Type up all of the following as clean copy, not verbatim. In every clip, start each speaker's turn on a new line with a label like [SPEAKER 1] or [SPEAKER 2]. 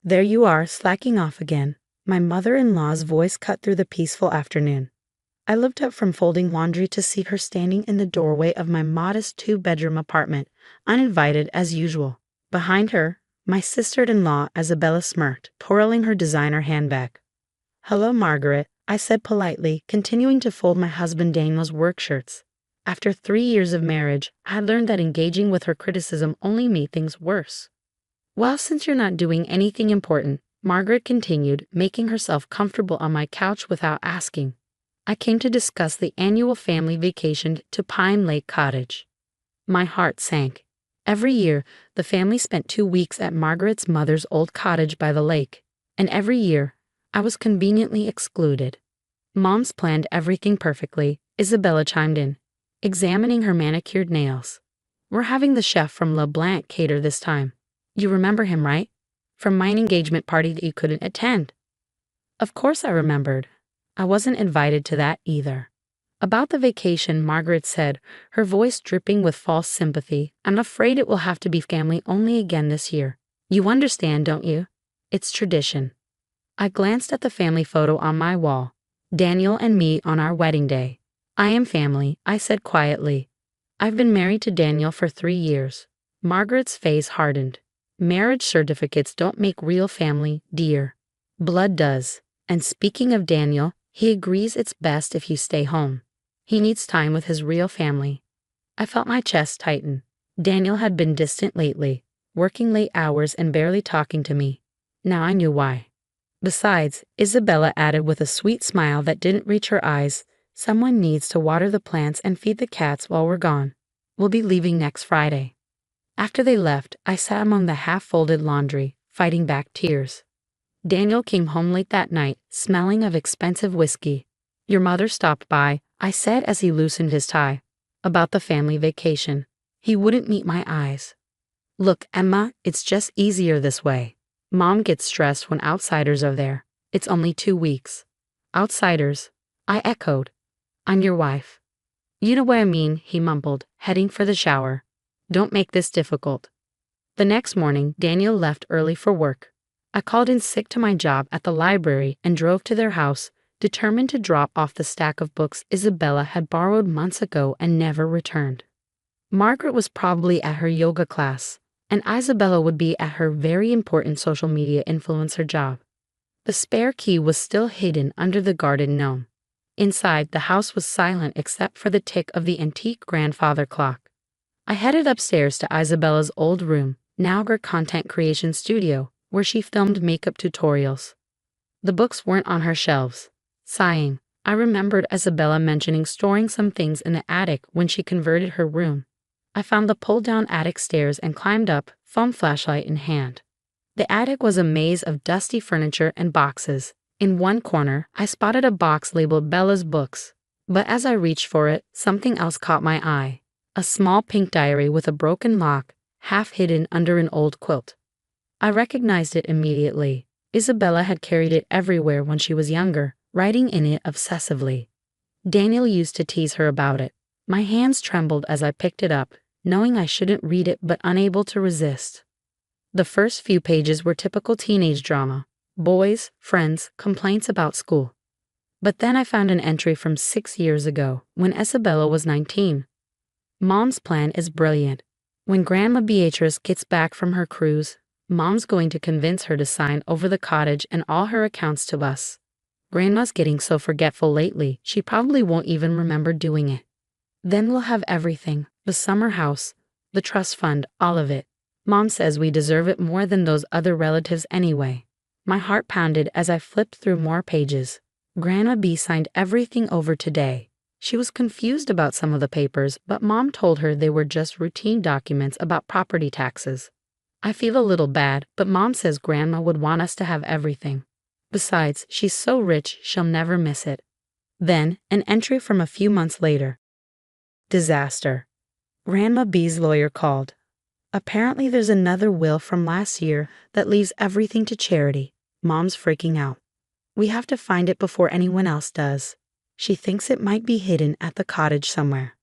[SPEAKER 1] There you are, slacking off again. My mother-in-law's voice cut through the peaceful afternoon. I looked up from folding laundry to see her standing in the doorway of my modest two-bedroom apartment, uninvited as usual. Behind her, my sister-in-law Isabella smirked, twirling her designer handbag. "Hello, Margaret," I said politely, continuing to fold my husband Daniel's work shirts. After 3 years of marriage, I had learned that engaging with her criticism only made things worse. "Well, since you're not doing anything important," Margaret continued, making herself comfortable on my couch without asking, "I came to discuss the annual family vacation to Pine Lake Cottage." My heart sank. Every year, the family spent 2 weeks at Margaret's mother's old cottage by the lake, and every year, I was conveniently excluded. "Mom's planned everything perfectly," Isabella chimed in, examining her manicured nails. "We're having the chef from Le Blanc cater this time. You remember him, right? From my engagement party that you couldn't attend." Of course I remembered. I wasn't invited to that either. About the vacation, Margaret said, her voice dripping with false sympathy, "I'm afraid it will have to be family only again this year. You understand, don't you? It's tradition." I glanced at the family photo on my wall. Daniel and me on our wedding day. "I am family," I said quietly. "I've been married to Daniel for 3 years." Margaret's face hardened. "Marriage certificates don't make real family, dear. Blood does. And speaking of Daniel, he agrees it's best if you stay home. He needs time with his real family." I felt my chest tighten. Daniel had been distant lately, working late hours and barely talking to me. Now I knew why. Besides, Isabella added with a sweet smile that didn't reach her eyes, "Someone needs to water the plants and feed the cats while we're gone. We'll be leaving next Friday." After they left, I sat among the half-folded laundry, fighting back tears. Daniel came home late that night, smelling of expensive whiskey. "Your mother stopped by," I said as he loosened his tie. "About the family vacation." He wouldn't meet my eyes. "Look, Emma, it's just easier this way. Mom gets stressed when outsiders are there. It's only 2 weeks." "Outsiders?" I echoed. "I'm your wife." "You know what I mean," he mumbled, heading for the shower. "Don't make this difficult." The next morning, Daniel left early for work. I called in sick to my job at the library and drove to their house, determined to drop off the stack of books Isabella had borrowed months ago and never returned. Margaret was probably at her yoga class, and Isabella would be at her very important social media influencer job. The spare key was still hidden under the garden gnome. Inside, the house was silent except for the tick of the antique grandfather clock. I headed upstairs to Isabella's old room, now her content creation studio, where she filmed makeup tutorials. The books weren't on her shelves. Sighing, I remembered Isabella mentioning storing some things in the attic when she converted her room. I found the pull-down attic stairs and climbed up, phone flashlight in hand. The attic was a maze of dusty furniture and boxes. In one corner, I spotted a box labeled Bella's Books. But as I reached for it, something else caught my eye. A small pink diary with a broken lock, half hidden under an old quilt. I recognized it immediately. Isabella had carried it everywhere when she was younger, writing in it obsessively. Daniel used to tease her about it. My hands trembled as I picked it up, knowing I shouldn't read it but unable to resist. The first few pages were typical teenage drama. Boys, friends, complaints about school. But then I found an entry from 6 years ago, when Isabella was 19. "Mom's plan is brilliant. When Grandma Beatrice gets back from her cruise, Mom's going to convince her to sign over the cottage and all her accounts to us. Grandma's getting so forgetful lately, she probably won't even remember doing it. Then we'll have everything, the summer house, the trust fund, all of it. Mom says we deserve it more than those other relatives anyway." My heart pounded as I flipped through more pages. Grandma B signed everything over today. She was confused about some of the papers, but Mom told her they were just routine documents about property taxes. I feel a little bad, but Mom says Grandma would want us to have everything. Besides, she's so rich, she'll never miss it. Then, an entry from a few months later. Disaster. Grandma B's lawyer called. Apparently there's another will from last year that leaves everything to charity. Mom's freaking out. We have to find it before anyone else does. She thinks it might be hidden at the cottage somewhere.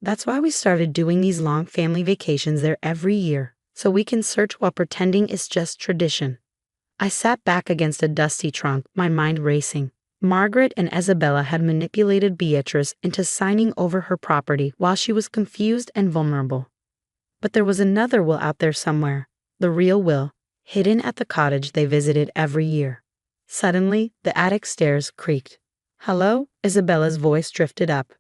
[SPEAKER 1] That's why we started doing these long family vacations there every year, so we can search while pretending it's just tradition. I sat back against a dusty trunk, my mind racing. Margaret and Isabella had manipulated Beatrice into signing over her property while she was confused and vulnerable. But there was another will out there somewhere, the real will, hidden at the cottage they visited every year. Suddenly, the attic stairs creaked. "Hello?" Isabella's voice drifted up.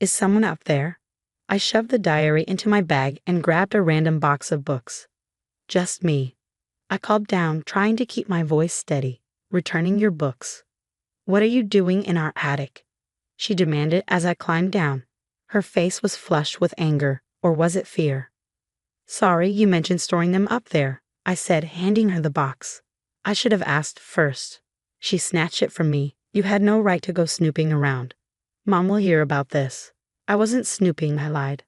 [SPEAKER 1] "Is someone out there?" I shoved the diary into my bag and grabbed a random box of books. "Just me." I called down, trying to keep my voice steady. "Returning your books." "What are you doing in our attic?" she demanded as I climbed down. Her face was flushed with anger, or was it fear? "Sorry, you mentioned storing them up there," I said, handing her the box. "I should have asked first." She snatched it from me. "You had no right to go snooping around. Mom will hear about this." "I wasn't snooping," I lied.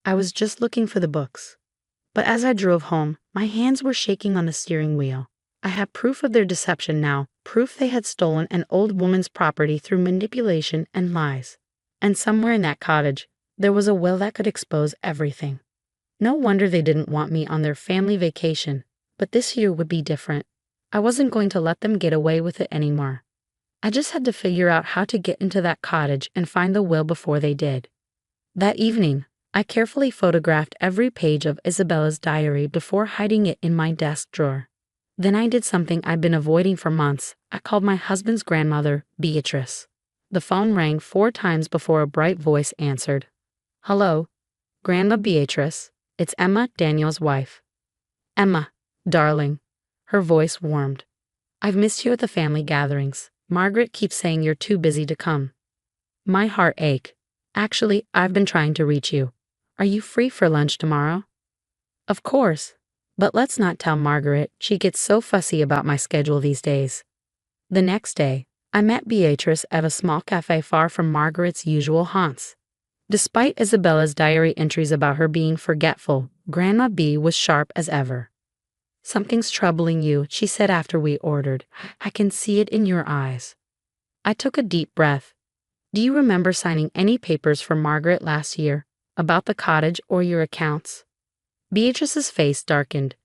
[SPEAKER 1] "I was just looking for the books." But as I drove home, my hands were shaking on the steering wheel. I had proof of their deception now, proof they had stolen an old woman's property through manipulation and lies. And somewhere in that cottage, there was a will that could expose everything. No wonder they didn't want me on their family vacation, but this year would be different. I wasn't going to let them get away with it anymore. I just had to figure out how to get into that cottage and find the will before they did. That evening, I carefully photographed every page of Isabella's diary before hiding it in my desk drawer. Then I did something I'd been avoiding for months. I called my husband's grandmother, Beatrice. The phone rang 4 times before a bright voice answered. "Hello, Grandma Beatrice. It's Emma, Daniel's wife." "Emma, darling." Her voice warmed. "I've missed you at the family gatherings. Margaret keeps saying you're too busy to come." My heart ached. "Actually, I've been trying to reach you. Are you free for lunch tomorrow?" "Of course. But let's not tell Margaret. She gets so fussy about my schedule these days." The next day, I met Beatrice at a small cafe far from Margaret's usual haunts. Despite Isabella's diary entries about her being forgetful, Grandma B was sharp as ever. "Something's troubling you," she said after we ordered. "I can see it in your eyes." I took a deep breath. "Do you remember signing any papers for Margaret last year, about the cottage or your accounts?" Beatrice's face darkened.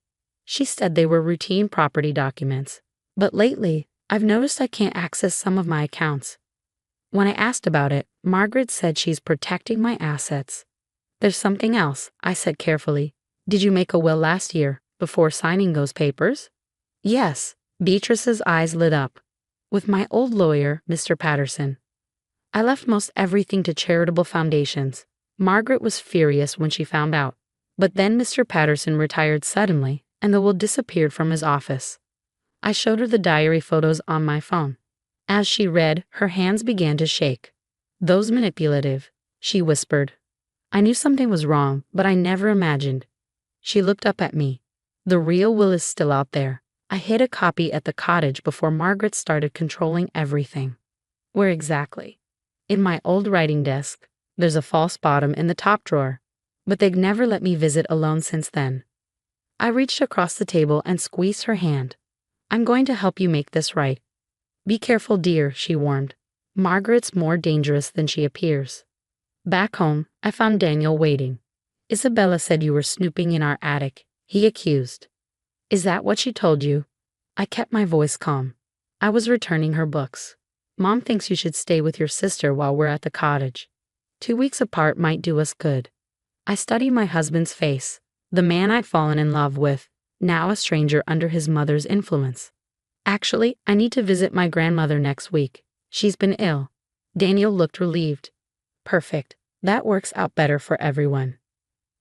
[SPEAKER 1] She said they were routine property documents. "But lately, I've noticed I can't access some of my accounts." When I asked about it, Margaret said she's protecting my assets. "There's something else," I said carefully. "Did you make a will last year, before signing those papers?" "Yes." Beatrice's eyes lit up. "With my old lawyer, Mr. Patterson. I left most everything to charitable foundations." Margaret was furious when she found out. But then Mr. Patterson retired suddenly, and the will disappeared from his office. I showed her the diary photos on my phone. As she read, her hands began to shake. "Those manipulative," she whispered. I knew something was wrong, but I never imagined. She looked up at me. "The real will is still out there. I hid a copy at the cottage before Margaret started controlling everything." "Where exactly?" "In my old writing desk. There's a false bottom in the top drawer. But they've never let me visit alone since then." I reached across the table and squeezed her hand. "I'm going to help you make this right." "Be careful, dear," she warned. "Margaret's more dangerous than she appears." Back home, I found Daniel waiting. "Isabella said you were snooping in our attic," he accused. "Is that what she told you?" I kept my voice calm. "I was returning her books. Mom thinks you should stay with your sister while we're at the cottage. 2 weeks apart might do us good." I studied my husband's face, the man I'd fallen in love with, now a stranger under his mother's influence. "Actually, I need to visit my grandmother next week. She's been ill." Daniel looked relieved. "Perfect. That works out better for everyone."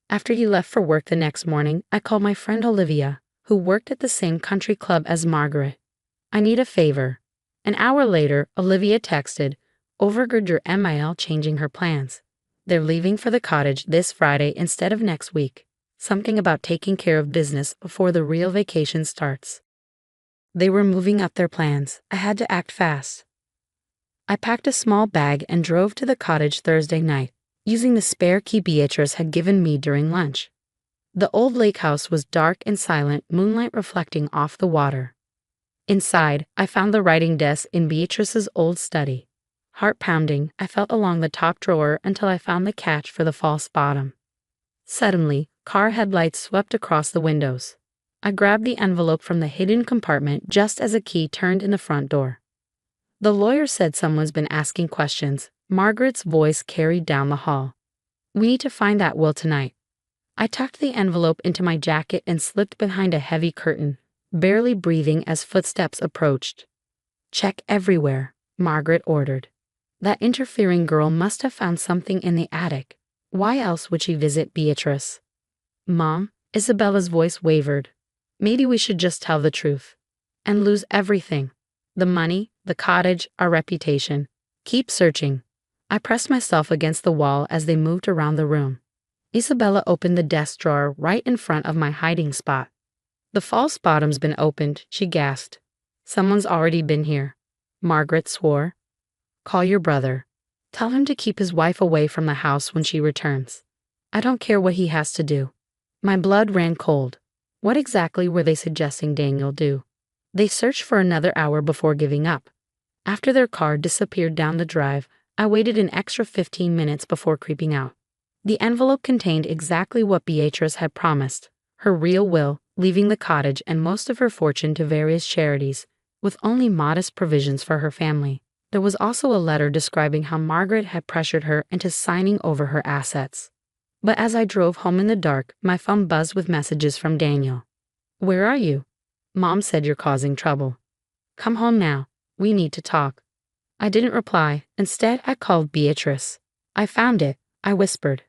[SPEAKER 1] After he left for work the next morning, I called my friend Olivia, who worked at the same country club as Margaret. "I need a favor." An hour later, Olivia texted, "Overgird your MIL changing her plans. They're leaving for the cottage this Friday instead of next week. Something about taking care of business before the real vacation starts." They were moving up their plans. I had to act fast. I packed a small bag and drove to the cottage Thursday night, using the spare key Beatrice had given me during lunch. The old lake house was dark and silent, moonlight reflecting off the water. Inside, I found the writing desk in Beatrice's old study. Heart pounding, I felt along the top drawer until I found the catch for the false bottom. Suddenly, car headlights swept across the windows. I grabbed the envelope from the hidden compartment just as a key turned in the front door. The lawyer said someone's been asking questions. Margaret's voice carried down the hall. We need to find that will tonight. I tucked the envelope into my jacket and slipped behind a heavy curtain, barely breathing as footsteps approached. Check everywhere, Margaret ordered. That interfering girl must have found something in the attic. Why else would she visit Beatrice? Mom, Isabella's voice wavered. Maybe we should just tell the truth. And lose everything. The money, the cottage, our reputation. Keep searching. I pressed myself against the wall as they moved around the room. Isabella opened the desk drawer right in front of my hiding spot. The false bottom's been opened, she gasped. Someone's already been here. Margaret swore. Call your brother. Tell him to keep his wife away from the house when she returns. I don't care what he has to do. My blood ran cold. What exactly were they suggesting Daniel do? They searched for another hour before giving up. After their car disappeared down the drive, I waited an extra 15 minutes before creeping out. The envelope contained exactly what Beatrice had promised, her real will, leaving the cottage and most of her fortune to various charities, with only modest provisions for her family. There was also a letter describing how Margaret had pressured her into signing over her assets. But as I drove home in the dark, my phone buzzed with messages from Daniel. Where are you? Mom said you're causing trouble. Come home now. We need to talk. I didn't reply. Instead, I called Beatrice. I found it, I whispered.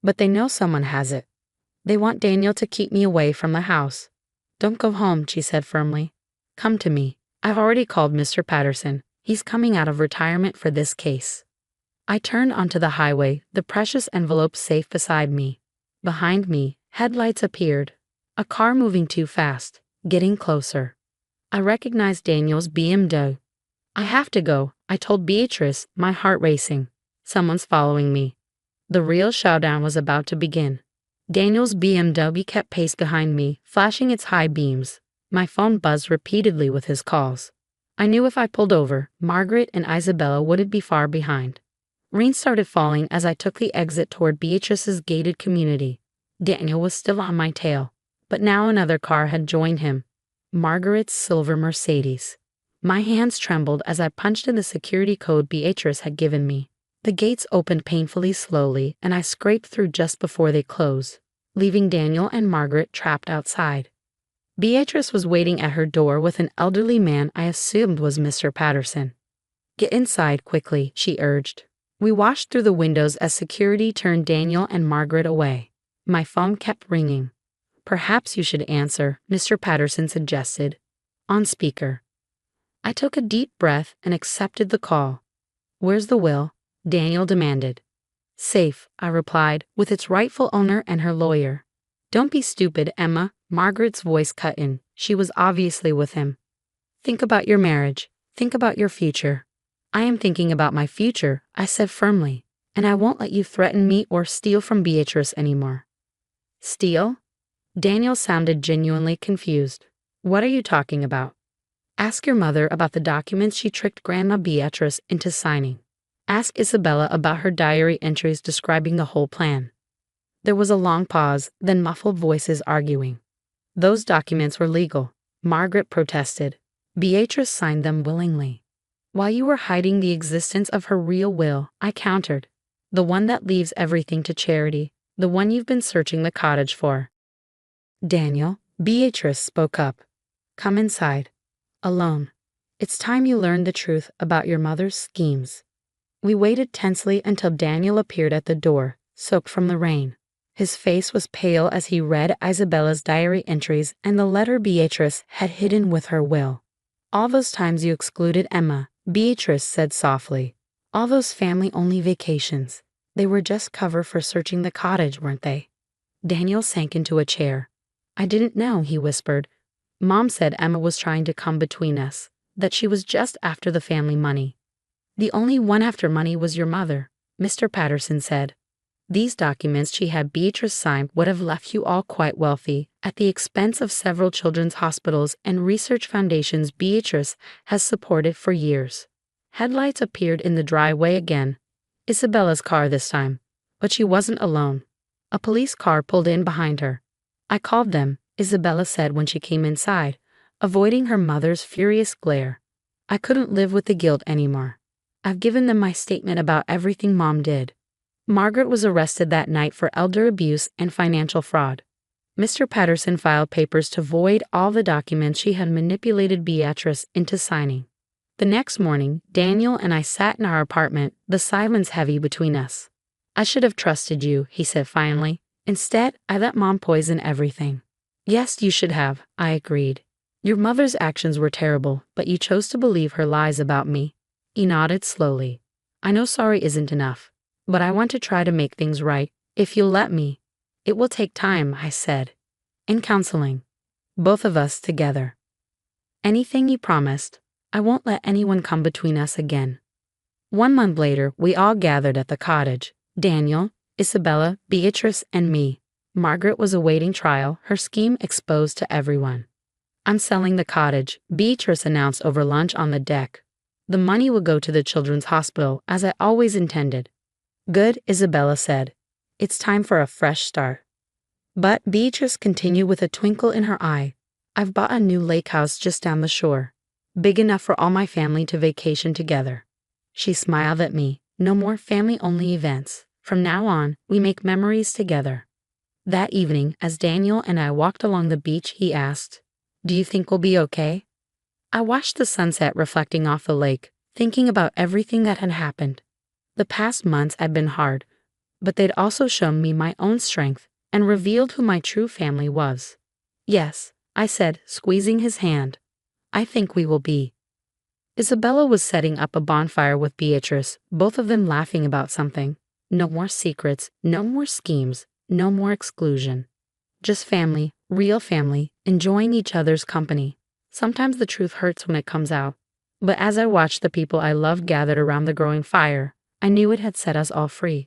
[SPEAKER 1] But they know someone has it. They want Daniel to keep me away from the house. Don't go home, she said firmly. Come to me. I've already called Mr. Patterson. He's coming out of retirement for this case. I turned onto the highway, the precious envelope safe beside me. Behind me, headlights appeared. A car moving too fast, getting closer. I recognized Daniel's BMW. I have to go, I told Beatrice, my heart racing. Someone's following me. The real showdown was about to begin. Daniel's BMW kept pace behind me, flashing its high beams. My phone buzzed repeatedly with his calls. I knew if I pulled over, Margaret and Isabella wouldn't be far behind. Rain started falling as I took the exit toward Beatrice's gated community. Daniel was still on my tail, but now another car had joined him. Margaret's silver Mercedes. My hands trembled as I punched in the security code Beatrice had given me. The gates opened painfully slowly, and I scraped through just before they closed, leaving Daniel and Margaret trapped outside. Beatrice was waiting at her door with an elderly man I assumed was Mr. Patterson. Get inside quickly, she urged. We washed through the windows as security turned Daniel and Margaret away. My phone kept ringing. Perhaps you should answer, Mr. Patterson suggested. On speaker. I took a deep breath and accepted the call. Where's the will? Daniel demanded. Safe, I replied, with its rightful owner and her lawyer. Don't be stupid, Emma, Margaret's voice cut in. She was obviously with him. Think about your marriage. Think about your future. I am thinking about my future, I said firmly, and I won't let you threaten me or steal from Beatrice anymore. Steal? Daniel sounded genuinely confused. What are you talking about? Ask your mother about the documents she tricked Grandma Beatrice into signing. Ask Isabella about her diary entries describing the whole plan. There was a long pause, then muffled voices arguing. Those documents were legal, Margaret protested. Beatrice signed them willingly. While you were hiding the existence of her real will, I countered. The one that leaves everything to charity, the one you've been searching the cottage for. Daniel, Beatrice spoke up. Come inside. Alone. It's time you learned the truth about your mother's schemes. We waited tensely until Daniel appeared at the door, soaked from the rain. His face was pale as he read Isabella's diary entries and the letter Beatrice had hidden with her will. All those times you excluded Emma, Beatrice said softly. All those family-only vacations. They were just cover for searching the cottage, weren't they? Daniel sank into a chair. I didn't know, he whispered. Mom said Emma was trying to come between us, that she was just after the family money. The only one after money was your mother, Mr. Patterson said. These documents she had Beatrice sign would have left you all quite wealthy, at the expense of several children's hospitals and research foundations Beatrice has supported for years. Headlights appeared in the driveway again. Isabella's car this time. But she wasn't alone. A police car pulled in behind her. I called them, Isabella said when she came inside, avoiding her mother's furious glare. I couldn't live with the guilt anymore. I've given them my statement about everything Mom did. Margaret was arrested that night for elder abuse and financial fraud. Mr. Patterson filed papers to void all the documents she had manipulated Beatrice into signing. The next morning, Daniel and I sat in our apartment, the silence heavy between us. I should have trusted you, he said finally. Instead, I let Mom poison everything. Yes, you should have, I agreed. Your mother's actions were terrible, but you chose to believe her lies about me. He nodded slowly. I know sorry isn't enough, but I want to try to make things right, if you'll let me. It will take time, I said. And counseling. Both of us together. Anything you promised. I won't let anyone come between us again. 1 month later, we all gathered at the cottage. Daniel, Isabella, Beatrice, and me. Margaret was awaiting trial, her scheme exposed to everyone. I'm selling the cottage, Beatrice announced over lunch on the deck. The money will go to the children's hospital, as I always intended. Good, Isabella said. It's time for a fresh start. But Beatrice continued with a twinkle in her eye. I've bought a new lake house just down the shore. Big enough for all my family to vacation together. She smiled at me. No more family-only events. From now on, we make memories together. That evening, as Daniel and I walked along the beach, he asked, Do you think we'll be okay? I watched the sunset reflecting off the lake, thinking about everything that had happened. The past months had been hard, but they'd also shown me my own strength and revealed who my true family was. Yes, I said, squeezing his hand. I think we will be. Isabella was setting up a bonfire with Beatrice, both of them laughing about something. No more secrets, no more schemes, no more exclusion. Just family, real family, enjoying each other's company. Sometimes the truth hurts when it comes out. But as I watched the people I loved gathered around the growing fire, I knew it had set us all free.